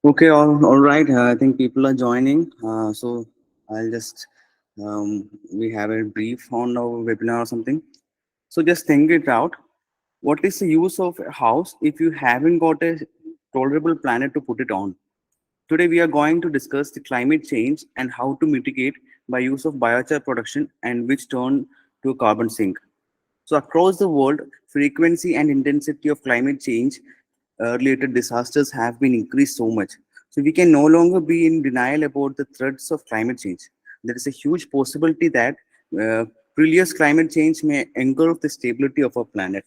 Okay, all right. I think people are joining. So I'll just we have a brief on our webinar or something. So just think it out. What is the use of a house if you haven't got a tolerable planet to put it on? Today we are going to discuss the climate change and how to mitigate by use of biochar production and which turn to a carbon sink. So across the world, frequency and intensity of climate change related disasters have been increased so much. So we can no longer be in denial about the threats of climate change. There is a huge possibility that previous climate change may engulf the stability of our planet.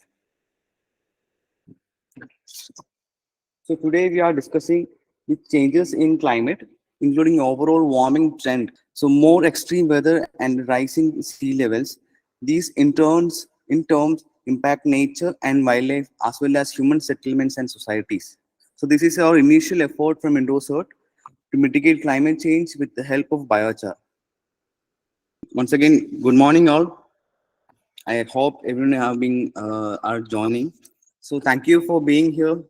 So today we are discussing the changes in climate, including overall warming trend. So more extreme weather and rising sea levels. These in terms impact nature and wildlife as well as human settlements and societies. So this is our initial effort from Indosert to mitigate climate change with the help of biochar. Once again, good morning all. I hope everyone have been are joining. So thank you for being here.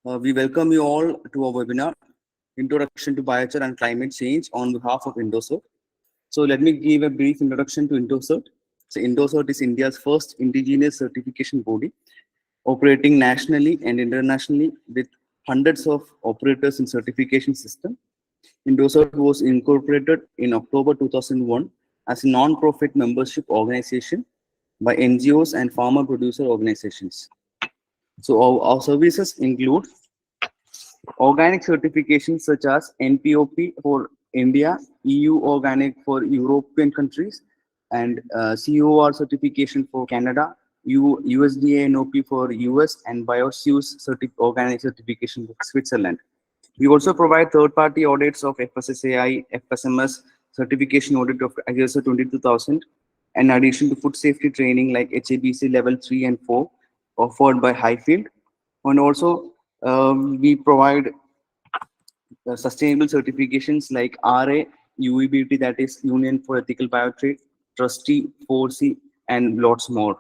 We welcome you all to our webinar, Introduction to Biochar and Climate Change on behalf of Indosert. So let me give a brief introduction to Indosert. So Indosert is India's first indigenous certification body operating nationally and internationally with hundreds of operators in certification system. Indosert was incorporated in October 2001 as a non-profit membership organization by NGOs and farmer producer organizations. So our services include organic certifications such as NPOP for India, EU organic for European countries, and COR certification for Canada, USDA NOP for US, and BioSUS organic certification for Switzerland. We also provide third-party audits of FSSAI, FSMS certification audit of ISO 22000, in addition to food safety training like HABC level 3 and 4 offered by Highfield. And also, we provide sustainable certifications like RA, UEBT, that is Union for Ethical Biotrade, Trustee, 4C, and lots more.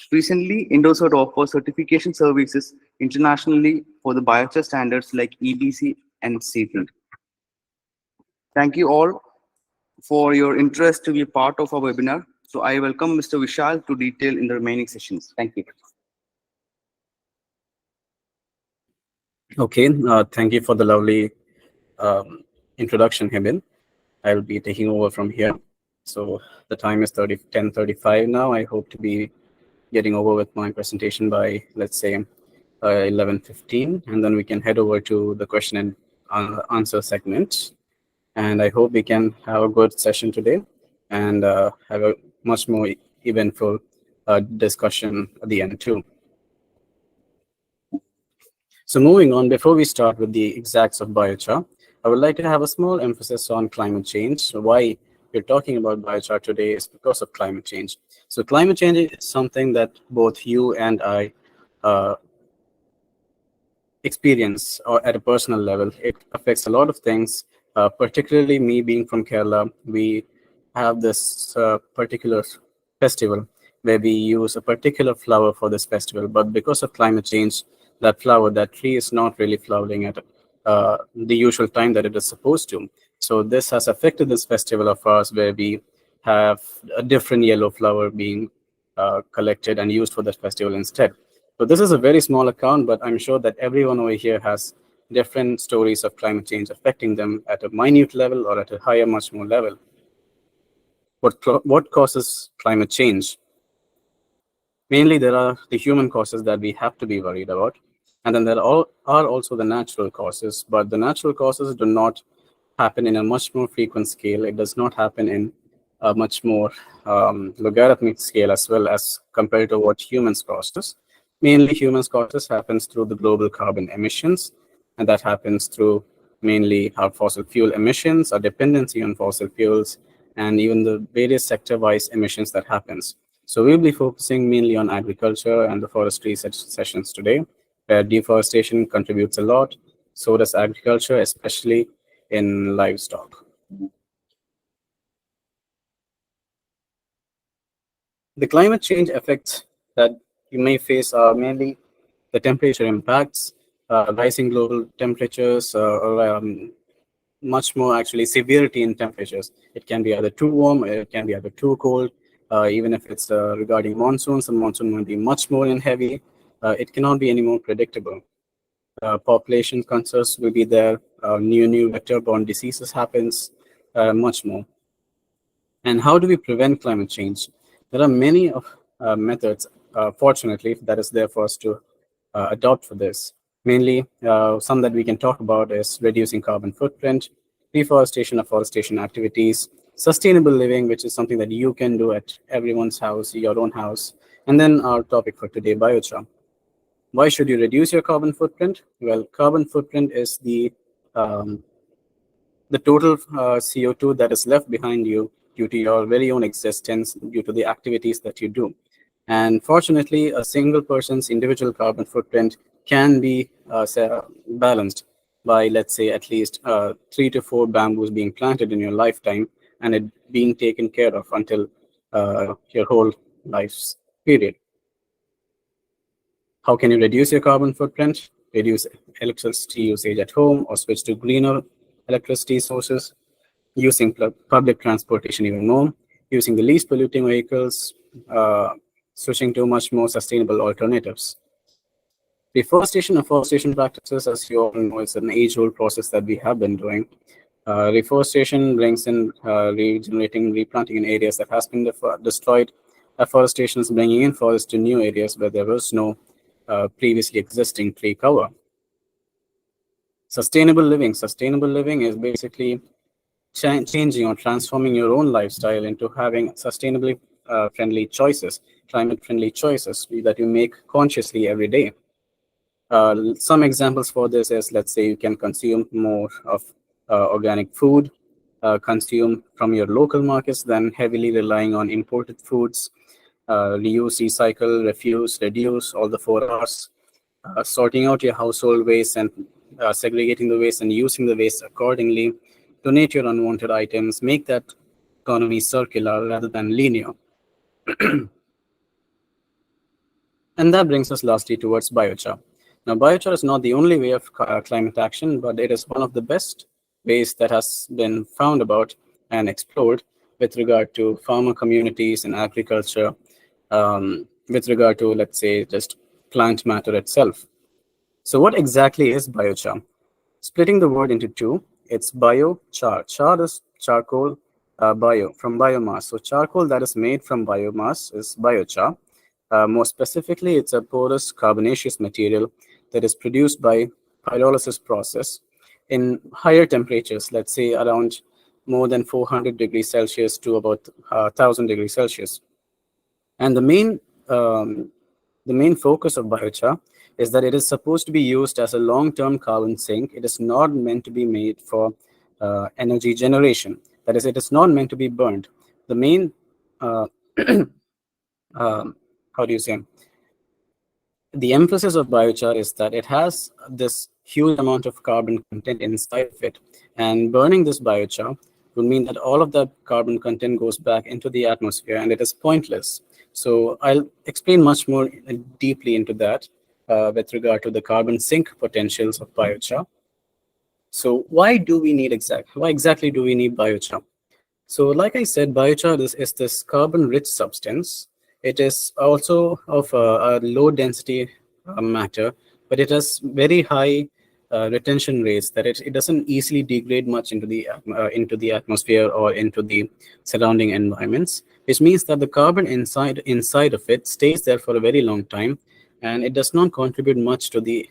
Recently, Indosert offers certification services internationally for the biochar standards like EBC and CP. Thank you all for your interest to be a part of our webinar. So I welcome Mr. Vishal to detail in the remaining sessions. Thank you. Okay, thank you for the lovely introduction, Hemant. I'll be taking over from here. So the time is 10:35 now. I hope to be getting over with my presentation by, let's say, 11:15, and then we can head over to the question and answer segment. And I hope we can have a good session today and have a much more eventful discussion at the end too. So moving on, before we start with the exacts of biochar, I would like to have a small emphasis on climate change. So why we're talking about biochar today is because of climate change. So climate change is something that both you and I experience or at a personal level. It affects a lot of things, particularly me being from Kerala. We have this particular festival where we use a particular flower for this festival, but because of climate change, that flower, that tree is not really flowering at the usual time that it is supposed to. So this has affected this festival of ours where we have a different yellow flower being collected and used for that festival instead. So this is a very small account, but I'm sure that everyone over here has different stories of climate change affecting them at a minute level or at a higher, much more level. What causes climate change? Mainly, there are the human causes that we have to be worried about. And then there are also the natural causes, but the natural causes do not happen in a much more frequent scale. It does not happen in a much more logarithmic scale as well as compared to what humans causes. Mainly humans causes happens through the global carbon emissions, and that happens through mainly our fossil fuel emissions, our dependency on fossil fuels, and even the various sector-wise emissions that happens. So we'll be focusing mainly on agriculture and the forestry sessions today, where deforestation contributes a lot. So does agriculture, especially in livestock. The climate change effects that you may face are mainly the temperature impacts, rising global temperatures, or much more actually severity in temperatures. It can be either too warm, or it can be either too cold. Even if it's regarding monsoons, the monsoon will be much more and heavy. It cannot be any more predictable. Population concerns will be there. New vector-borne diseases happens, much more. And how do we prevent climate change? There are many of methods, fortunately, that is there for us to adopt for this. Mainly, some that we can talk about is reducing carbon footprint, reforestation, afforestation activities, sustainable living, which is something that you can do at everyone's house, your own house, and then our topic for today, biochar. Why should you reduce your carbon footprint? Well, carbon footprint is um, the total CO2 that is left behind you due to your very own existence, due to the activities that you do. And fortunately, a single person's individual carbon footprint can be balanced by, let's say, at least 3 to 4 bamboos being planted in your lifetime and it being taken care of until your whole life's period. How can you reduce your carbon footprint? Reduce electricity usage at home or switch to greener electricity sources, using public transportation even more, using the least polluting vehicles, switching to much more sustainable alternatives. Reforestation and afforestation practices, as you all know, is an age-old process that we have been doing. Reforestation brings in regenerating, replanting in areas that has been destroyed. Afforestation is bringing in forests to new areas where there was no previously existing tree cover. Sustainable living. Sustainable living is basically changing or transforming your own lifestyle into having sustainably friendly choices, climate friendly choices that you make consciously every day. Some examples for this is, let's say, you can consume more of organic food, consume from your local markets than heavily relying on imported foods, reuse, recycle, refuse, reduce, all the 4 Rs, sorting out your household waste and segregating the waste and using the waste accordingly, donate your unwanted items, make that economy circular rather than linear. And that brings us lastly towards biochar. Now, biochar is not the only way of climate action, but it is one of the best ways that has been found about and explored with regard to farmer communities and agriculture, with regard to, let's say, just plant matter itself. So what exactly is biochar? Splitting the word into two, it's biochar. Char is charcoal, bio, from biomass. So charcoal that is made from biomass is biochar. More specifically, it's a porous carbonaceous material that is produced by pyrolysis process in higher temperatures, let's say around more than 400 degrees Celsius to about 1000 degrees Celsius. And the main focus of biochar is that it is supposed to be used as a long-term carbon sink. It is not meant to be made for energy generation. That is, it is not meant to be burned. The main, uh, how do you say, the emphasis of biochar is that it has this huge amount of carbon content inside of it. And burning this biochar would mean that all of that carbon content goes back into the atmosphere and it is pointless. So I'll explain much more deeply into that with regard to the carbon sink potentials of biochar. So why exactly do we need biochar? So like I said, biochar is this carbon-rich substance. It is also of a low density matter, but it has very high retention rates that it doesn't easily degrade much into the atmosphere or into the surrounding environments, which means that the carbon inside of it stays there for a very long time, and it does not contribute much to the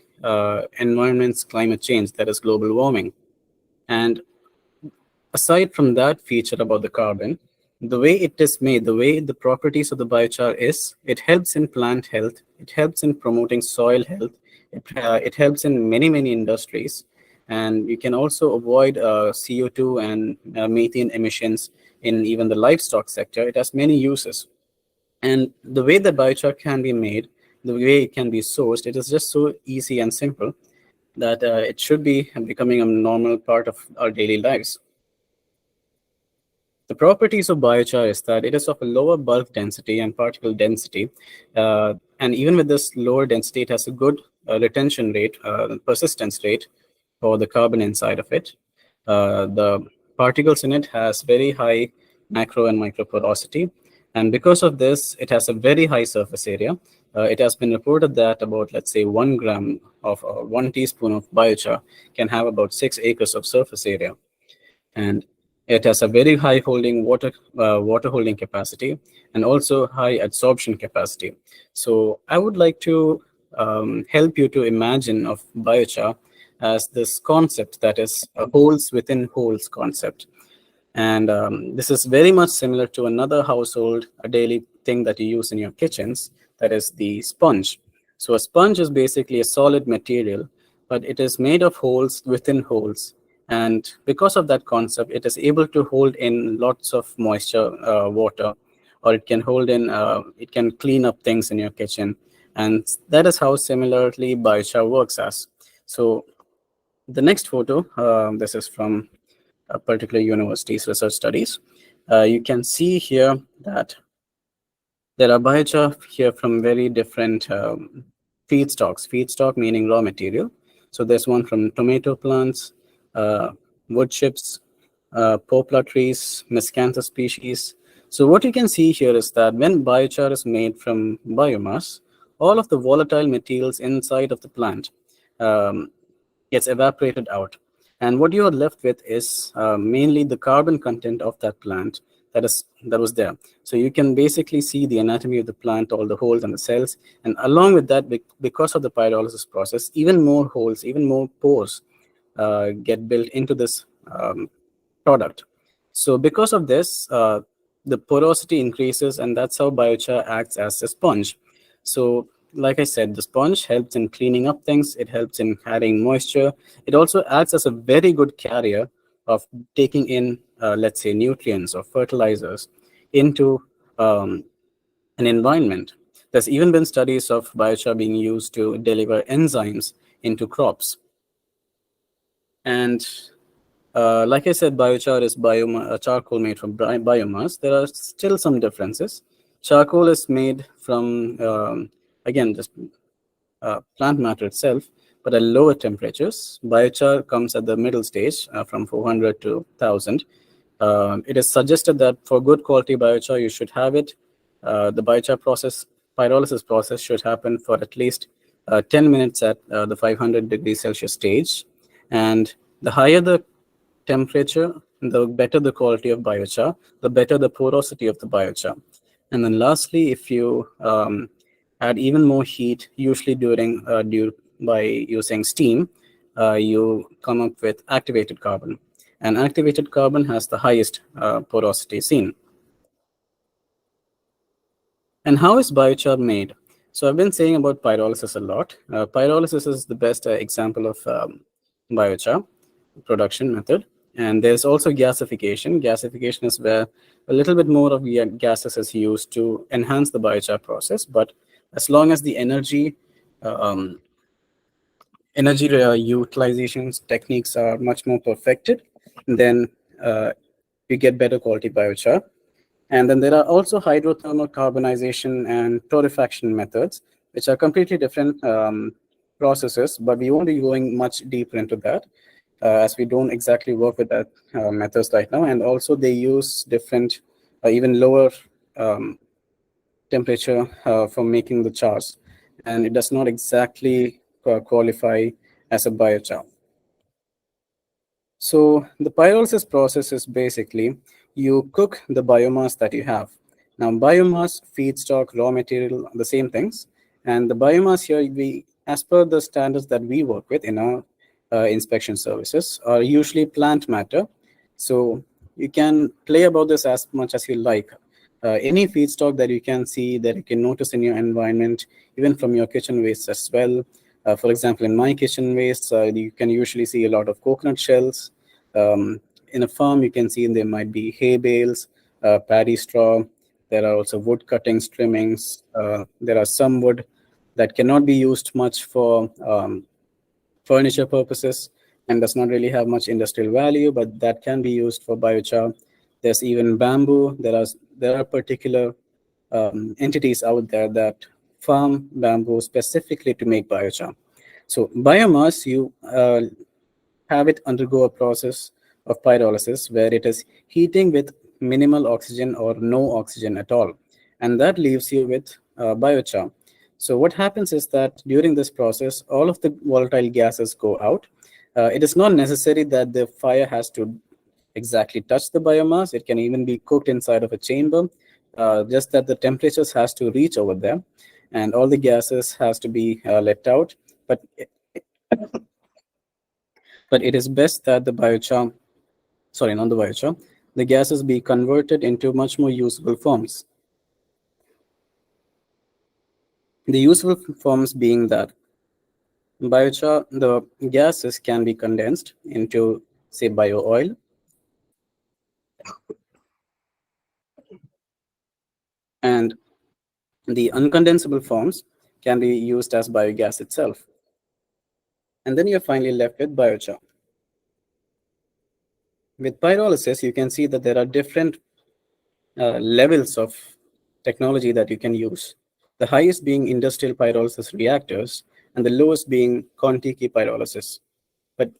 environment's climate change, that is global warming. And aside from that feature about the carbon, the way it is made, the way the properties of the biochar is, it helps in plant health, it helps in promoting soil health, it helps in many industries, and you can also avoid CO2 and methane emissions in even the livestock sector. It has many uses. And the way the biochar can be made, the way it can be sourced, it is just so easy and simple that it should be becoming a normal part of our daily lives. The properties of biochar is that it is of a lower bulk density and particle density. And even with this lower density, it has a good retention rate, persistence rate for the carbon inside of it. The particles in it has very high macro and micro porosity, and because of this, it has a very high surface area. It has been reported that about, let's say, 1 gram of 1 teaspoon of biochar can have about 6 acres of surface area, and it has a very high holding water holding capacity and also high absorption capacity. So I would like to help you to imagine of biochar as this concept that is a holes within holes concept. And this is very much similar to another household, a daily thing that you use in your kitchens, that is the sponge. So a sponge is basically a solid material, but it is made of holes within holes. And because of that concept, it is able to hold in lots of moisture, water, or it can hold in, it can clean up things in your kitchen. And that is how similarly biochar works as. So the next photo, this is from a particular university's research studies. You can see here that there are biochar here from very different feedstocks. Feedstock meaning raw material. So there's one from tomato plants, uh, wood chips, poplar trees, miscanthus species. So what you can see here is that when biochar is made from biomass, all of the volatile materials inside of the plant um, gets evaporated out. And what you are left with is mainly the carbon content of that plant that was there. So you can basically see the anatomy of the plant, all the holes and the cells. And along with that, because of the pyrolysis process, even more holes, even more pores get built into this product. So because of this, the porosity increases, and that's how biochar acts as a sponge. So like I said, the sponge helps in cleaning up things. It helps in carrying moisture. It also acts as a very good carrier of taking in, let's say, nutrients or fertilizers into an environment. There's even been studies of biochar being used to deliver enzymes into crops. And like I said, biochar is charcoal made from biomass. There are still some differences. Charcoal is made from, again, just plant matter itself, but at lower temperatures. Biochar comes at the middle stage from 400 to 1000. It is suggested that for good quality biochar, you should have it. The biochar process, pyrolysis process, should happen for at least 10 minutes at the 500 degrees Celsius stage. And the higher the temperature, the better the quality of biochar, the better the porosity of the biochar. And then lastly, if you add even more heat, usually by using steam, you come up with activated carbon. And activated carbon has the highest porosity seen. And how is biochar made? So I've been saying about pyrolysis a lot. Pyrolysis is the best example of biochar production method. And there's also gasification. Gasification is where a little bit more of gases is used to enhance the biochar process. But as long as the energy utilizations techniques are much more perfected, then you get better quality biochar. And then there are also hydrothermal carbonization and torrefaction methods, which are completely different processes, but we won't be going much deeper into that as we don't exactly work with that methods right now. And also they use different, even lower temperature for making the chars. And it does not exactly qualify as a biochar. So the pyrolysis process is basically you cook the biomass that you have. Now, biomass, feedstock, raw material, the same things. And the biomass here, as per the standards that we work with in our inspection services, are usually plant matter. So you can play about this as much as you like. Any feedstock that you can see, that you can notice in your environment, even from your kitchen waste as well. For example, in my kitchen waste, you can usually see a lot of coconut shells. In a farm, you can see there might be hay bales, paddy straw. There are also wood cuttings, trimmings. There are some wood that cannot be used much for furniture purposes and does not really have much industrial value, but that can be used for biochar. There's even bamboo. There are particular entities out there that farm bamboo specifically to make biochar. So biomass, you have it undergo a process of pyrolysis where it is heating with minimal oxygen or no oxygen at all. And that leaves you with biochar. So what happens is that during this process, all of the volatile gases go out. It is not necessary that the fire has to exactly touch the biomass. It can even be cooked inside of a chamber, just that the temperatures has to reach over there, and all the gases has to be let out. But it is best that the biochar, sorry, not the biochar, the gases be converted into much more usable forms. The useful forms being that biochar, the gases can be condensed into, say, bio oil, and the uncondensable forms can be used as biogas itself. And then you're finally left with biochar. With pyrolysis, you can see that there are different levels of technology that you can use. The highest being industrial pyrolysis reactors, and the lowest being Contiki pyrolysis. But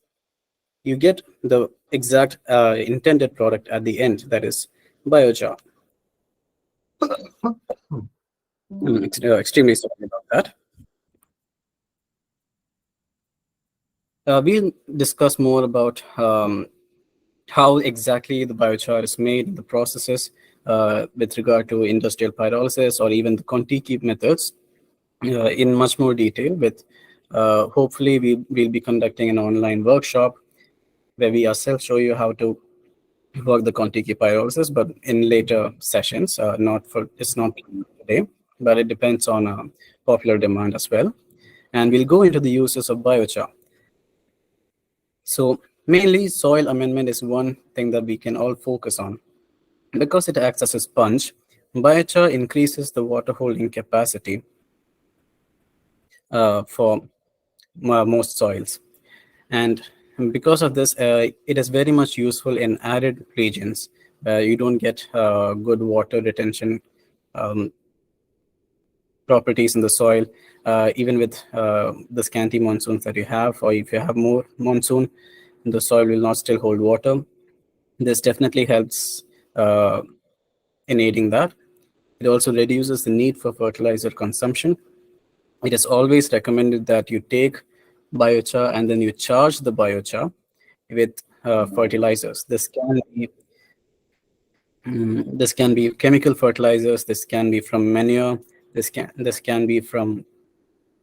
you get the exact intended product at the end, that is biochar. I'm extremely sorry about that. We'll discuss more about how exactly the biochar is made, the processes with regard to industrial pyrolysis or even the Contiki methods in much more detail. With hopefully we'll be conducting an online workshop where we ourselves show you how to work the Contiki pyrolysis, but in later sessions. Not for It's not today, but it depends on popular demand as well. And we'll go into the uses of biochar. So mainly soil amendment is one thing that we can all focus on. Because it acts as a sponge, biochar increases the water holding capacity for most soils. And because of this, it is very much useful in arid regions where you don't get good water retention um, properties in the soil, even with the scanty monsoons that you have, or if you have more monsoon, the soil will not still hold water. This definitely helps in aiding that. It also reduces the need for fertilizer consumption. It is always recommended that you take biochar and then you charge the biochar with fertilizers. This can be chemical fertilizers. This can be from manure. This can be from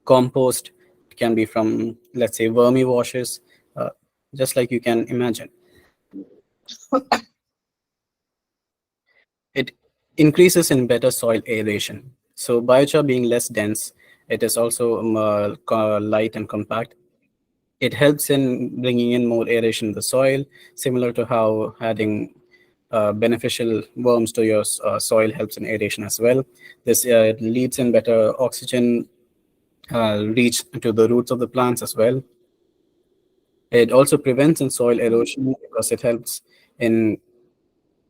compost. It can be from, let's say, vermi washes, just like you can imagine. It increases in better soil aeration. So biochar being less dense, it is also light and compact. It helps in bringing in more aeration in the soil, similar to how adding beneficial worms to your soil helps in aeration as well. This leads in better oxygen reach to the roots of the plants as well. It also prevents in soil erosion because it helps in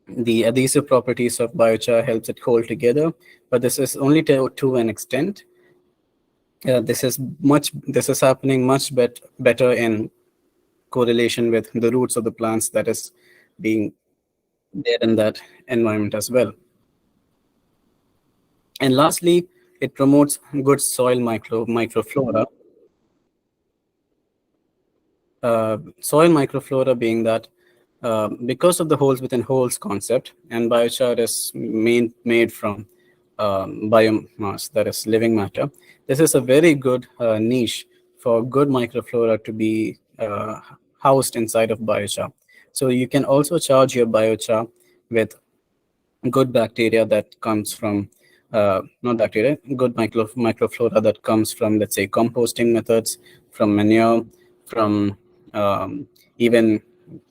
the adhesive properties of biochar, helps it hold together, but this is only to an extent. This is happening much better in correlation with the roots of the plants that is being there in that environment as well. And lastly, it promotes good soil microflora. Soil microflora being that because of the holes within holes concept, and biochar is made from biomass, that is living matter. This is a very good niche for good microflora to be housed inside of biochar. So you can also charge your biochar with good bacteria that comes from not bacteria, good microflora that comes from, let's say, composting methods, from manure, from even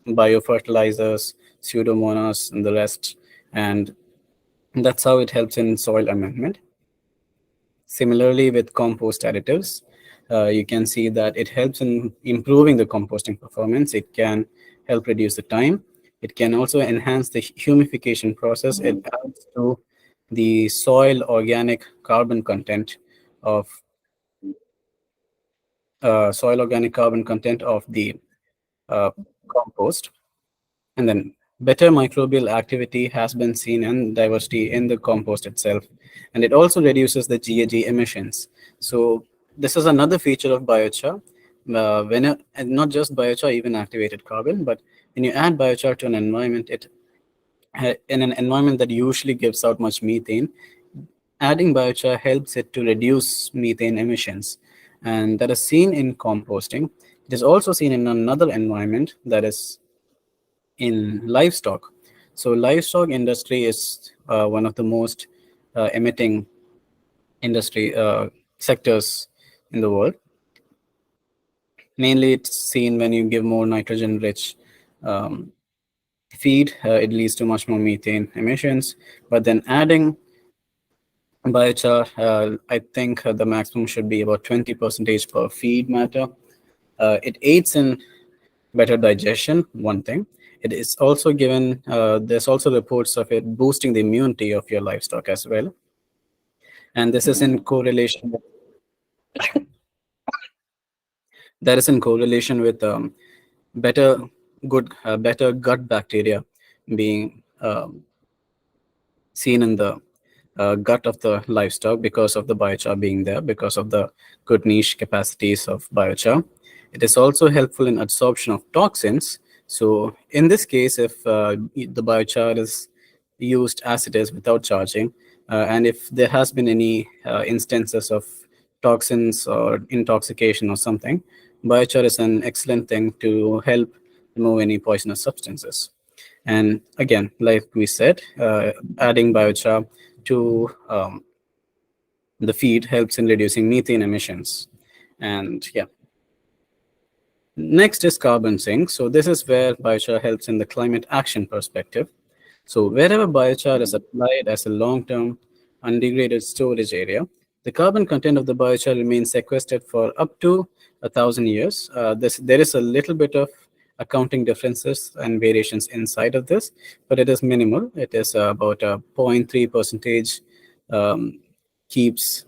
biofertilizers, pseudomonas, and the rest. And that's how it helps in soil amendment. Similarly, with compost additives, you can see that it helps in improving the composting performance. It can help reduce the time. It can also enhance the humification process. It adds to the soil organic carbon content of soil organic carbon content of the uh, compost. And then better microbial activity has been seen and diversity in the compost itself. And it also reduces the GHG emissions. So this is another feature of biochar. And not just biochar, even activated carbon, but when you add biochar to an environment, in an environment that usually gives out much methane, adding biochar helps it to reduce methane emissions. And that is seen in composting. It is also seen in another environment, that is in livestock. So livestock industry is one of the most emitting industry sectors in the world. Mainly, it's seen when you give more nitrogen-rich um, feed, it leads to much more methane emissions. But then adding biochar, I think the maximum should be about 20% per feed matter. It aids in better digestion, one thing. It is also given, there's also reports of it boosting the immunity of your livestock as well. And this is in correlation with, that is in correlation with better better gut bacteria being seen in the gut of the livestock because of the biochar being there, because of the good niche capacities of biochar. It is also helpful in absorption of toxins. So in this case, if the biochar is used as it is without charging, and if there has been any instances of toxins or intoxication or something, biochar is an excellent thing to help remove any poisonous substances. And again, like we said, adding biochar to the feed helps in reducing methane emissions. And yeah, next is carbon sink. So this is where biochar helps in the climate action perspective. So wherever biochar is applied as a long-term undegraded storage area, the carbon content of the biochar remains sequestered for up to 1,000 years. There is a little bit of accounting differences and variations inside of this, but it is minimal. It is about a 0.3 percentage keeps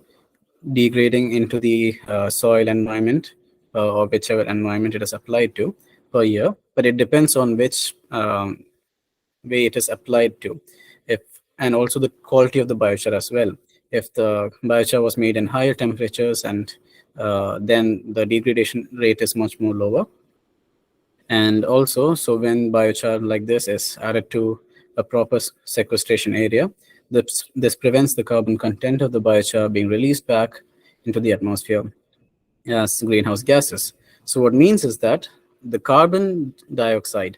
degrading into the soil environment or whichever environment it is applied to per year, but it depends on which way it is applied to, if and also the quality of the biochar as well. If the biochar was made in higher temperatures, and then the degradation rate is much more lower. And also, so when biochar like this is added to a proper sequestration area, this prevents the carbon content of the biochar being released back into the atmosphere as greenhouse gases. So what means is that the carbon dioxide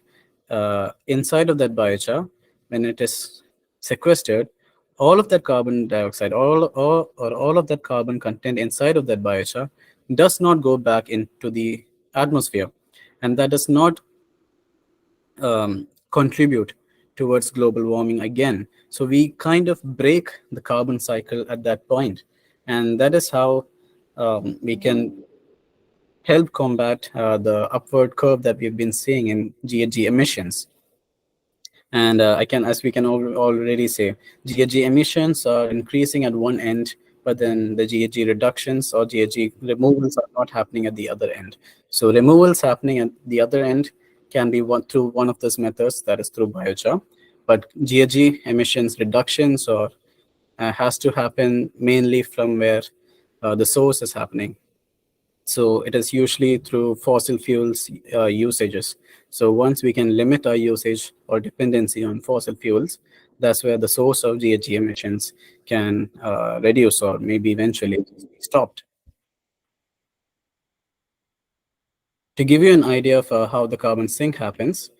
inside of that biochar, when it is sequestered, all of that carbon dioxide, all of that carbon content inside of that biochar does not go back into the atmosphere, and that does not contribute towards global warming again. So we kind of break the carbon cycle at that point, and that is how we can help combat the upward curve that we've been seeing in GHG emissions. And as we can already say, GHG emissions are increasing at one end, but then the GHG reductions or GHG removals are not happening at the other end. So removals happening at the other end can be through one of those methods, that is through biochar. But GHG emissions reductions or has to happen mainly from where the source is happening. So it is usually through fossil fuels usages. So once we can limit our usage or dependency on fossil fuels, that's where the source of GHG emissions can reduce or maybe eventually be stopped. To give you an idea of how the carbon sink happens,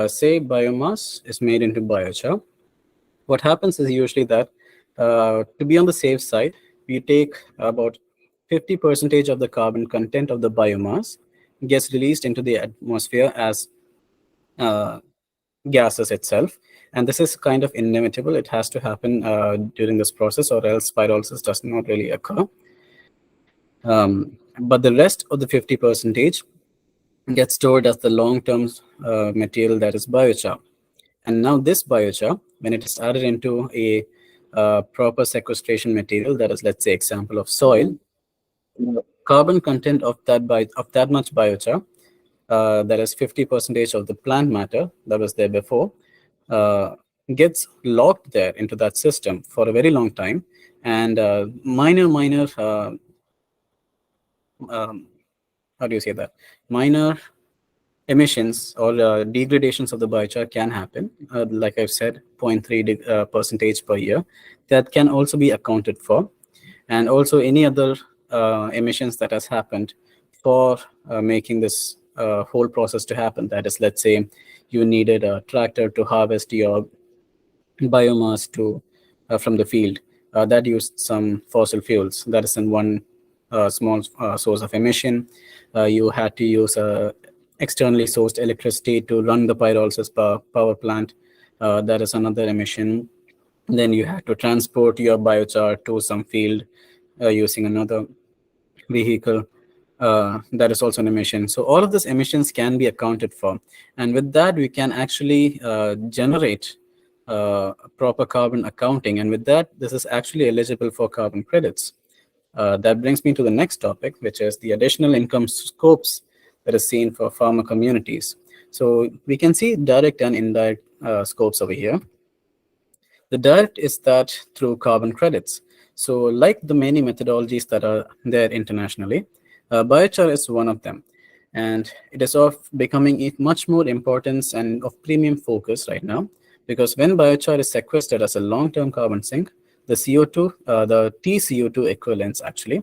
say biomass is made into biochar. What happens is usually that to be on the safe side, we take about 50% of the carbon content of the biomass gets released into the atmosphere as uh, gases itself. And this is kind of inevitable. It has to happen during this process, or else pyrolysis does not really occur. But the rest of the 50% gets stored as the long-term material, that is biochar. And now this biochar, when it is added into a proper sequestration material, that is, let's say, example of soil, carbon content of that much biochar, that is 50% of the plant matter that was there before, uh, gets locked there into that system for a very long time, and minor um, how do you say that, minor emissions or degradations of the biochar can happen, like I've said, 0.3 percentage per year, that can also be accounted for. And also any other emissions that has happened for making this whole process to happen. That is, let's say you needed a tractor to harvest your biomass to from the field, that used some fossil fuels. That is in one small source of emission. You had to use externally sourced electricity to run the pyrolysis power plant. That is another emission. Then you had to transport your biochar to some field using another vehicle. That is also an emission. So all of these emissions can be accounted for. And with that, we can actually generate proper carbon accounting. And with that, this is actually eligible for carbon credits. That brings me to the next topic, which is the additional income scopes that is seen for farmer communities. So we can see direct and indirect scopes over here. The direct is that through carbon credits. So like the many methodologies that are there internationally, biochar is one of them. And it is of becoming much more importance and of premium focus right now, because when biochar is sequestered as a long-term carbon sink, the CO2, the TCO2 equivalents actually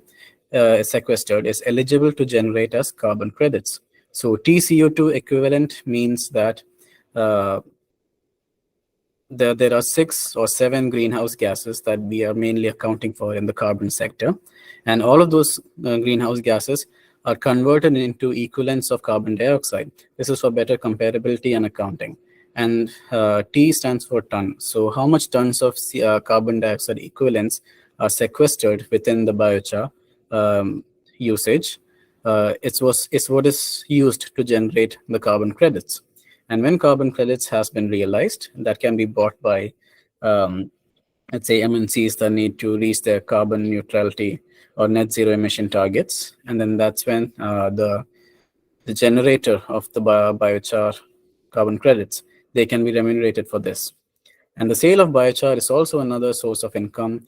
sequestered is eligible to generate as carbon credits. So TCO2 equivalent means that there are 6 or 7 greenhouse gases that we are mainly accounting for in the carbon sector. And all of those greenhouse gases are converted into equivalents of carbon dioxide. This is for better comparability and accounting. And T stands for ton. So how much tons of carbon dioxide equivalents are sequestered within the biochar usage? It's what is used to generate the carbon credits. And when carbon credits has been realized, that can be bought by, let's say, MNCs that need to reach their carbon neutrality or net zero emission targets. And then that's when the generator of the biochar carbon credits, they can be remunerated for this. And the sale of biochar is also another source of income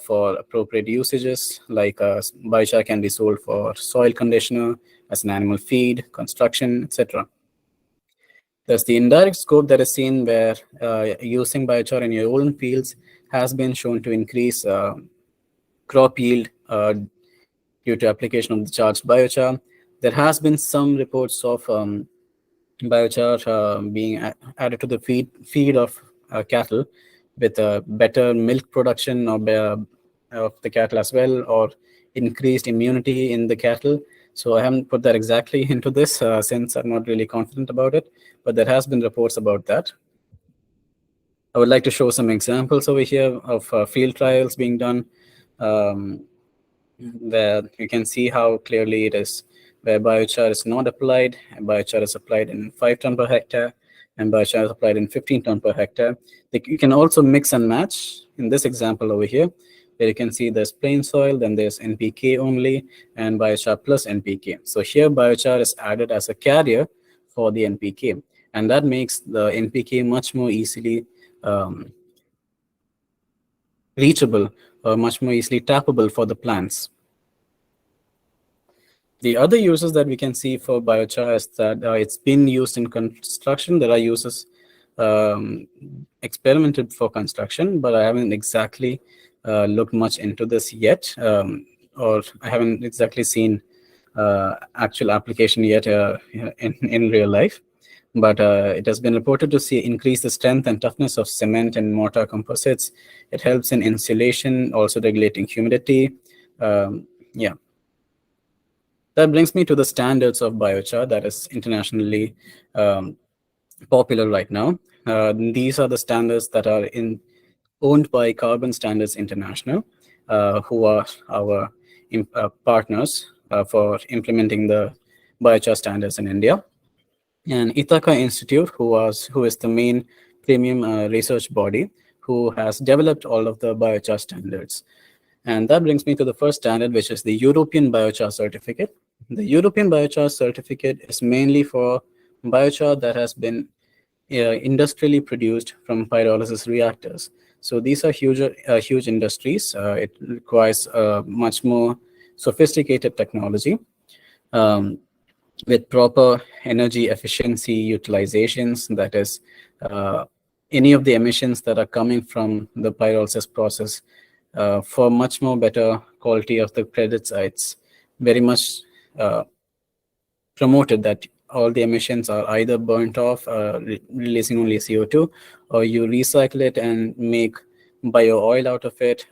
for appropriate usages, like biochar can be sold for soil conditioner, as an animal feed, construction, etc. There's the indirect scope that is seen where using biochar in your own fields has been shown to increase crop yield due to application of the charged biochar. There has been some reports of biochar being added to the feed of cattle with better milk production of the cattle as well, or increased immunity in the cattle. So I haven't put that exactly into this since I'm not really confident about it, but there has been reports about that. I would like to show some examples over here of field trials being done, where you can see how clearly it is, where biochar is not applied, and biochar is applied in 5 ton per hectare, and biochar is applied in 15 ton per hectare. You can also mix and match in this example over here, where you can see there's plain soil, then there's NPK only, and biochar plus NPK. So here biochar is added as a carrier for the NPK, and that makes the NPK much more easily reachable, or much more easily tappable for the plants. The other uses that we can see for biochar is that it's been used in construction. There are uses experimented for construction, but I haven't exactly looked much into this yet, or I haven't exactly seen actual application yet in real life. But it has been reported to increase the strength and toughness of cement and mortar composites. It helps in insulation, also regulating humidity. Yeah. That brings me to the standards of biochar that is internationally popular right now. These are the standards that are owned by Carbon Standards International, who are our partners for implementing the biochar standards in India. And Ithaca Institute, who is the main premium research body who has developed all of the biochar standards. And that brings me to the first standard, which is the European Biochar Certificate. The European Biochar Certificate is mainly for biochar that has been industrially produced from pyrolysis reactors. So these are huge industries. It requires much more sophisticated technology um, with proper energy efficiency utilizations. That is, any of the emissions that are coming from the pyrolysis process for much more better quality of the credits. It's very much promoted that all the emissions are either burnt off, releasing only CO2, or you recycle it and make bio oil out of it.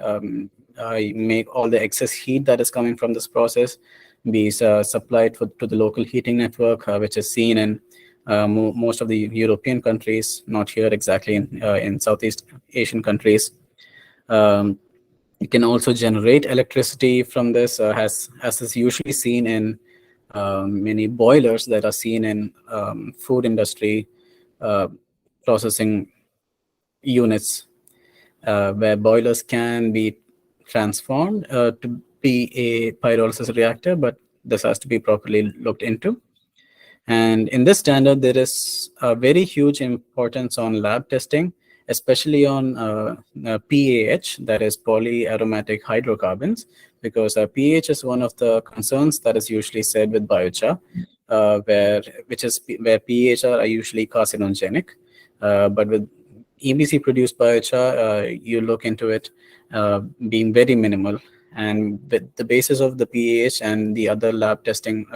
Make all the excess heat that is coming from this process be supplied to the local heating network, which is seen in most of the European countries, not here exactly in Southeast Asian countries. Um, you can also generate electricity from this, as is usually seen in many boilers that are seen in food industry uh, processing units, where boilers can be transformed to be a pyrolysis reactor, but this has to be properly looked into. And in this standard, there is a very huge importance on lab testing, especially on PAH, that is polyaromatic hydrocarbons, because pH is one of the concerns that is usually said with biochar, where pH are usually carcinogenic. But with EBC produced biochar, you look into it being very minimal. And with the basis of the pH and the other lab testing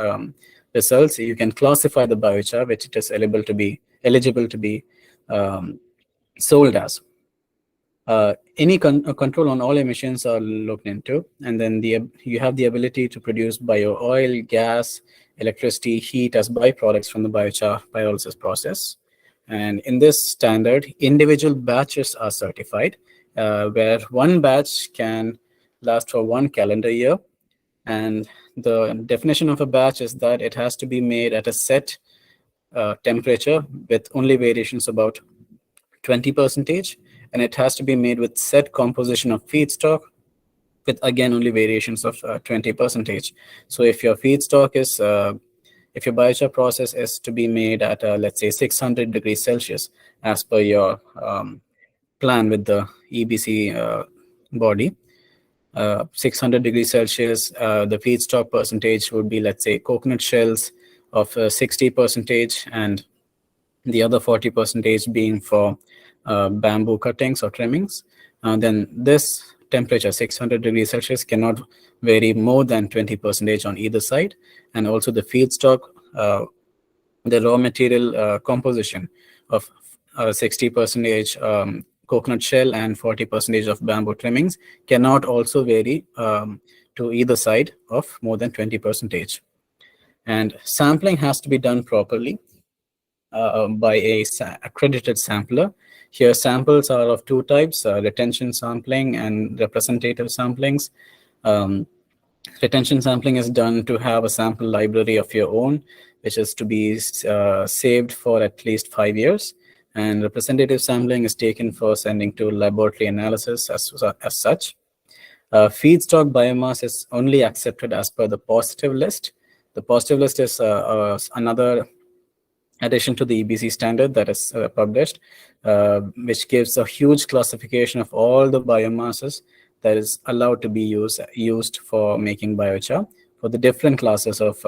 results, you can classify the biochar, which it is eligible to be um, sold as. Any control on all emissions are looked into, and then you have the ability to produce bio oil, gas, electricity, heat as byproducts from the biochar pyrolysis process. And in this standard, individual batches are certified, where one batch can last for 1 calendar year. And the definition of a batch is that it has to be made at a set temperature with only variations about 20%, and it has to be made with set composition of feedstock with again only variations of 20%. So if your feedstock is if your biochar process is to be made at let's say 600 degrees Celsius as per your plan with the EBC body, 600 degrees Celsius, the feedstock percentage would be, let's say, coconut shells of 60%, and the other 40% being for bamboo cuttings or trimmings. Then this temperature, 600 degrees Celsius, cannot vary more than 20% on either side. And also the feedstock, the raw material composition of 60% coconut shell and 40% of bamboo trimmings cannot also vary to either side of more than 20%. And sampling has to be done properly by a accredited sampler. Here, samples are of two types: retention sampling and representative samplings. Retention sampling is done to have a sample library of your own, which is to be saved for at least 5 years. And representative sampling is taken for sending to laboratory analysis as such. Feedstock biomass is only accepted as per the positive list. The positive list is another addition to the EBC standard that is published, which gives a huge classification of all the biomasses that is allowed to be used for making biochar for the different classes of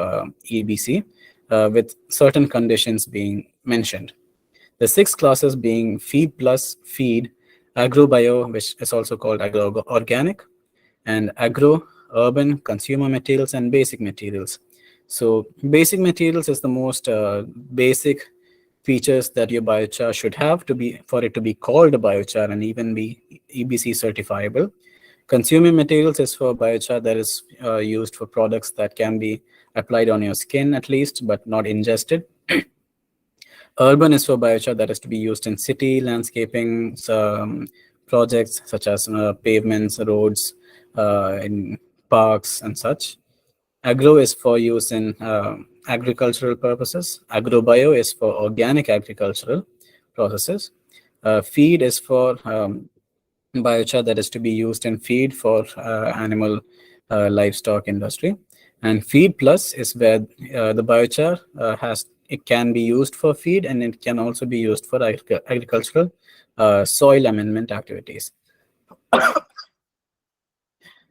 EBC, with certain conditions being mentioned. The 6 classes being feed plus feed, agro-bio, which is also called agro-organic, and agro, urban, consumer materials, and basic materials. So basic materials is the most basic features that your biochar should have for it to be called a biochar and even be EBC certifiable. Consumer materials is for biochar that is used for products that can be applied on your skin at least, but not ingested. Urban is for biochar that is to be used in city landscaping projects such as pavements, roads, in parks and such. Agro is for use in agricultural purposes. Agrobio is for organic agricultural processes. Feed is for biochar that is to be used in feed for animal livestock industry. And feed plus is where the biochar has it can be used for feed, and it can also be used for agricultural soil amendment activities.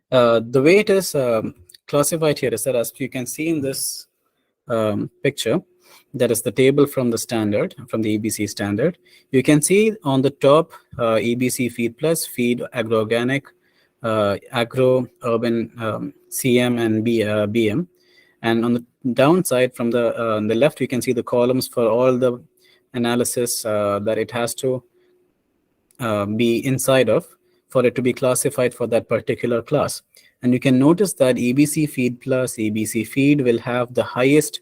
The way it is classified here is that, as you can see in this picture, that is the table from the standard, from the EBC standard. You can see on the top EBC feed plus, feed agroorganic, agro urban, CM and BM. And on the downside, from on the left, you can see the columns for all the analysis that it has to be inside of for it to be classified for that particular class. And you can notice that EBC feed plus, EBC feed will have the highest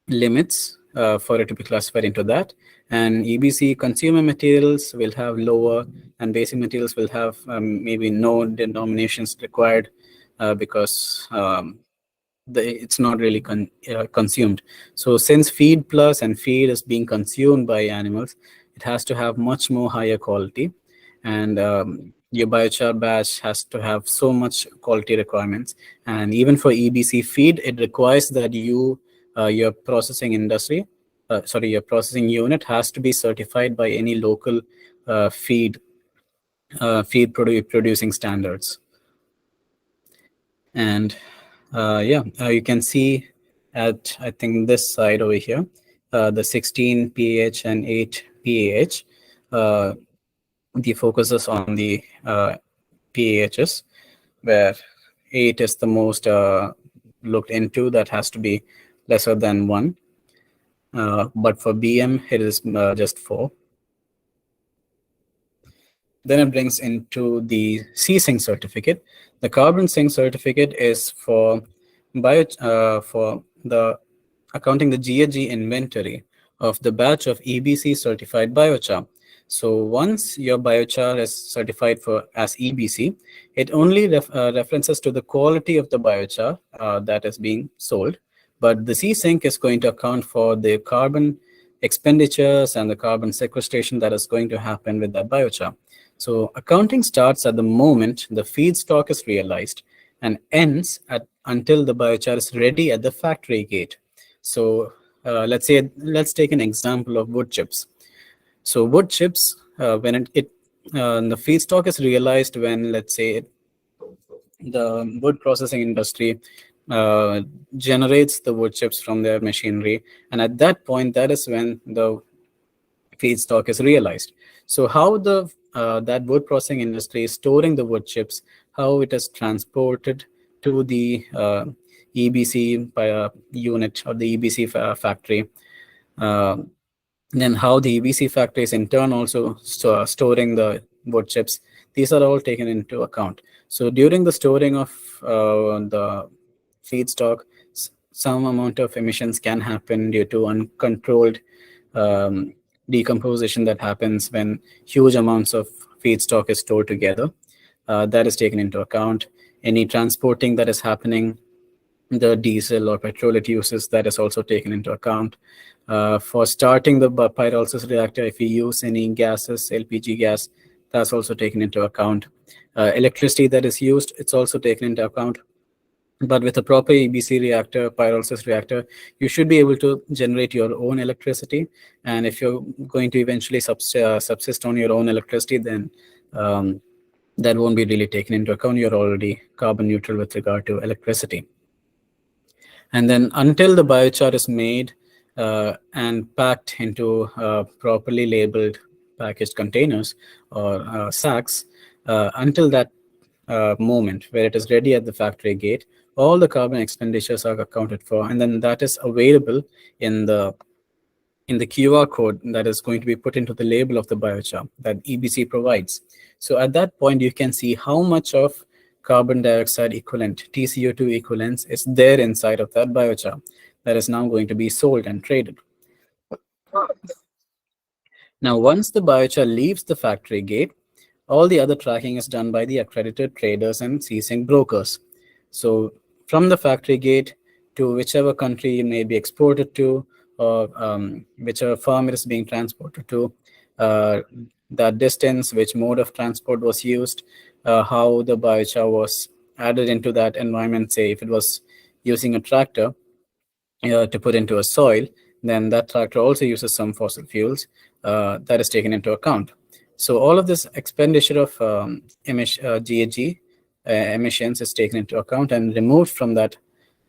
limits for it to be classified into that. And EBC consumer materials will have lower, and basic materials will have maybe no denominations required because it's not really consumed. So since feed plus and feed is being consumed by animals, it has to have much more higher quality. And your biochar batch has to have so much quality requirements. And even for EBC feed, it requires that your processing industry, your processing unit has to be certified by any local producing standards. And you can see at, I think, this side over here, the 16 pH and 8 pH, the focus is on the pHs, where 8 is the most looked into, that has to be lesser than 1. But for BM, it is just 4. Then it brings into the C-Sync certificate. The carbon sync certificate is for the accounting the GHG inventory of the batch of EBC certified biochar. So once your biochar is certified as EBC, it only references to the quality of the biochar that is being sold. But the C-Sync is going to account for the carbon expenditures and the carbon sequestration that is going to happen with that biochar. So accounting starts at the moment the feedstock is realized and ends until the biochar is ready at the factory gate. So let's take an example of wood chips. So wood chips, when the feedstock is realized when, let's say, the wood processing industry generates the wood chips from their machinery, and at that point, that is when the feedstock is realized. So how that wood processing industry is storing the wood chips, how it is transported to the EBC unit or the EBC factory, then how the EBC factory is in turn also storing the wood chips. These are all taken into account. So during the storing of the feedstock, some amount of emissions can happen due to uncontrolled decomposition that happens when huge amounts of feedstock is stored together. That is taken into account. Any transporting that is happening, the diesel or petrol it uses, that is also taken into account. For starting the pyrolysis reactor, if you use any gases, LPG gas, that's also taken into account. Electricity that is used, it's also taken into account. But with a proper EBC reactor, pyrolysis reactor, you should be able to generate your own electricity. And if you're going to eventually subsist on your own electricity, then that won't be really taken into account. You're already carbon neutral with regard to electricity. And then until the biochar is made and packed into properly labeled packaged containers or sacks, until that moment where it is ready at the factory gate, all the carbon expenditures are accounted for, and then that is available in the QR code that is going to be put into the label of the biochar that EBC provides. So at that point, you can see how much of carbon dioxide equivalent, TCO2 equivalents, is there inside of that biochar that is now going to be sold and traded. Now, once the biochar leaves the factory gate, all the other tracking is done by the accredited traders and C-Sync brokers. So from the factory gate to whichever country it may be exported to, or whichever farm it is being transported to, that distance, which mode of transport was used, how the biochar was added into that environment. Say if it was using a tractor to put into a soil, then that tractor also uses some fossil fuels that is taken into account. So all of this expenditure of GHG emissions is taken into account and removed from that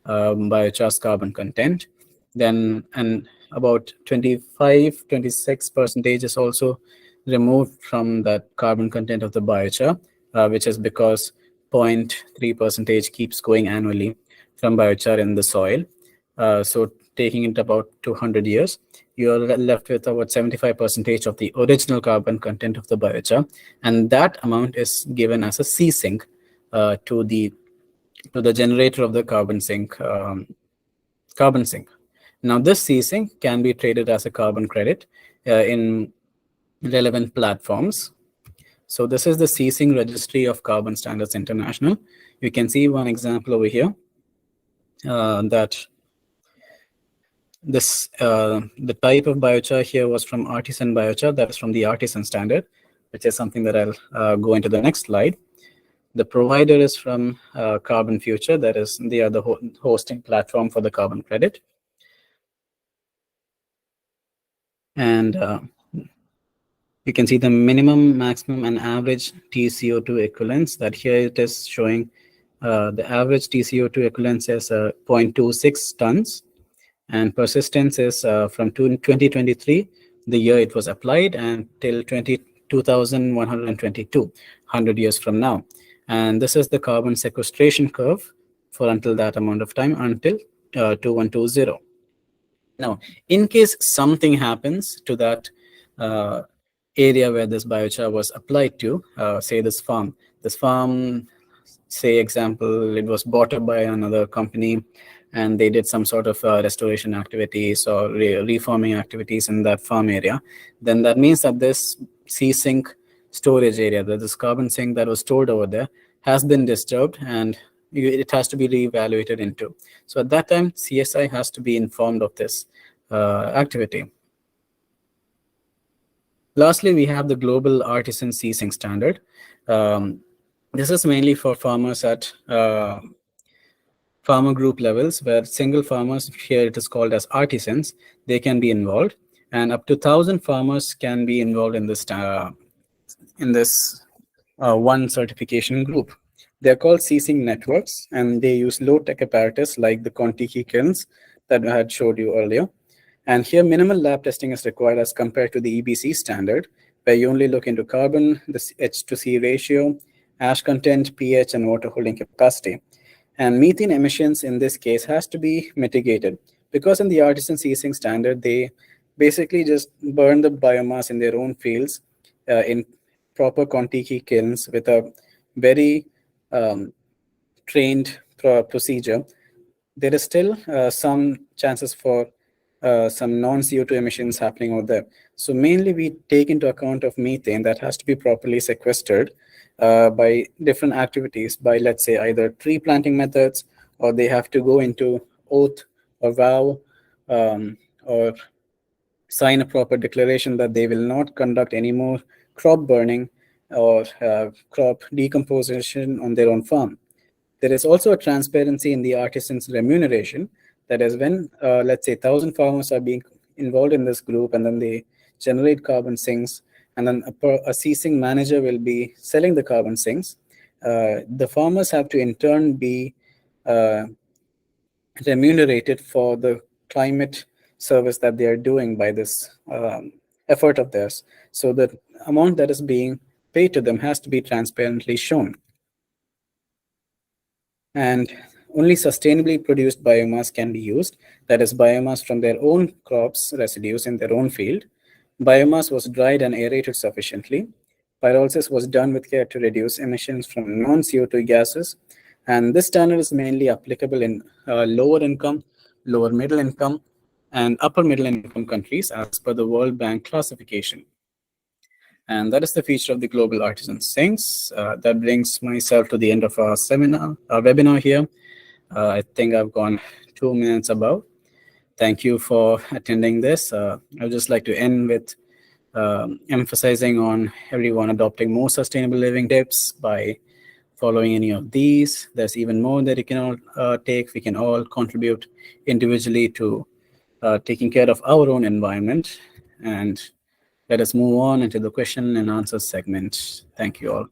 biochar's carbon content. Then, and about 25, 26% is also removed from that carbon content of the biochar, which is because 0.3% keeps going annually from biochar in the soil. So taking it about 200 years, you're left with about 75% of the original carbon content of the biochar, and that amount is given as a C sink to the generator of the carbon sink. Now, this C sink can be traded as a carbon credit in relevant platforms. So this is the C sink registry of Carbon Standards International. You can see one example over here that the type of biochar here was from artisan biochar, that is from the artisan standard, which is something that I'll go into the next slide. The provider is from Carbon Future, that is they are the hosting platform for the carbon credit. And you can see the minimum, maximum, and average TCO2 equivalents. That here it is showing the average TCO2 equivalence is 0.26 tons. And persistence is from 2023, the year it was applied, and till 2122, 100 years from now. And this is the carbon sequestration curve for until that amount of time, until 2120. Now, in case something happens to that area where this biochar was applied to, say this farm, say example, it was bought up by another company, and they did some sort of restoration activities or reforming activities in that farm area, then that means that this C sink storage area, that this carbon sink that was stored over there, has been disturbed, and it has to be reevaluated into. So at that time, CSI has to be informed of this activity. Lastly, we have the global artisan C sink standard. This is mainly for farmers at farmer group levels, where single farmers, here it is called as artisans, they can be involved, and up to 1,000 farmers can be involved in this one certification group. They're called C-Sync networks, and they use low-tech apparatus like the Contiki kilns that I had showed you earlier. And here, minimal lab testing is required as compared to the EBC standard, where you only look into carbon, the H to C ratio, ash content, pH, and water holding capacity. And methane emissions in this case has to be mitigated, because in the artisan C-Sync standard, they basically just burn the biomass in their own fields in proper Contiki kilns with a very trained procedure. There is still some chances for some non-CO2 emissions happening over there. So mainly we take into account of methane that has to be properly sequestered by different activities, by let's say either tree planting methods, or they have to go into oath or vow or sign a proper declaration that they will not conduct any more crop burning or crop decomposition on their own farm. There is also a transparency in the artisan's remuneration. That is, when, let's say, 1,000 farmers are being involved in this group, and then they generate carbon sinks, and then a C-Sink manager will be selling the carbon sinks. The farmers have to in turn be remunerated for the climate service that they are doing by this effort of theirs. So the amount that is being paid to them has to be transparently shown. And only sustainably produced biomass can be used. That is, biomass from their own crops residues in their own field. Biomass was dried and aerated sufficiently. Pyrolysis was done with care to reduce emissions from non-CO2 gases. And this standard is mainly applicable in lower income, lower middle income, and upper middle income countries as per the World Bank classification. And that is the feature of the Global Artisan Sinks. That brings myself to the end of our webinar here. I think I've gone 2 minutes above. Thank you for attending this. I would just like to end with emphasizing on everyone adopting more sustainable living tips by following any of these. There's even more that you can all take. We can all contribute individually to taking care of our own environment. And let us move on into the question and answer segment. Thank you all.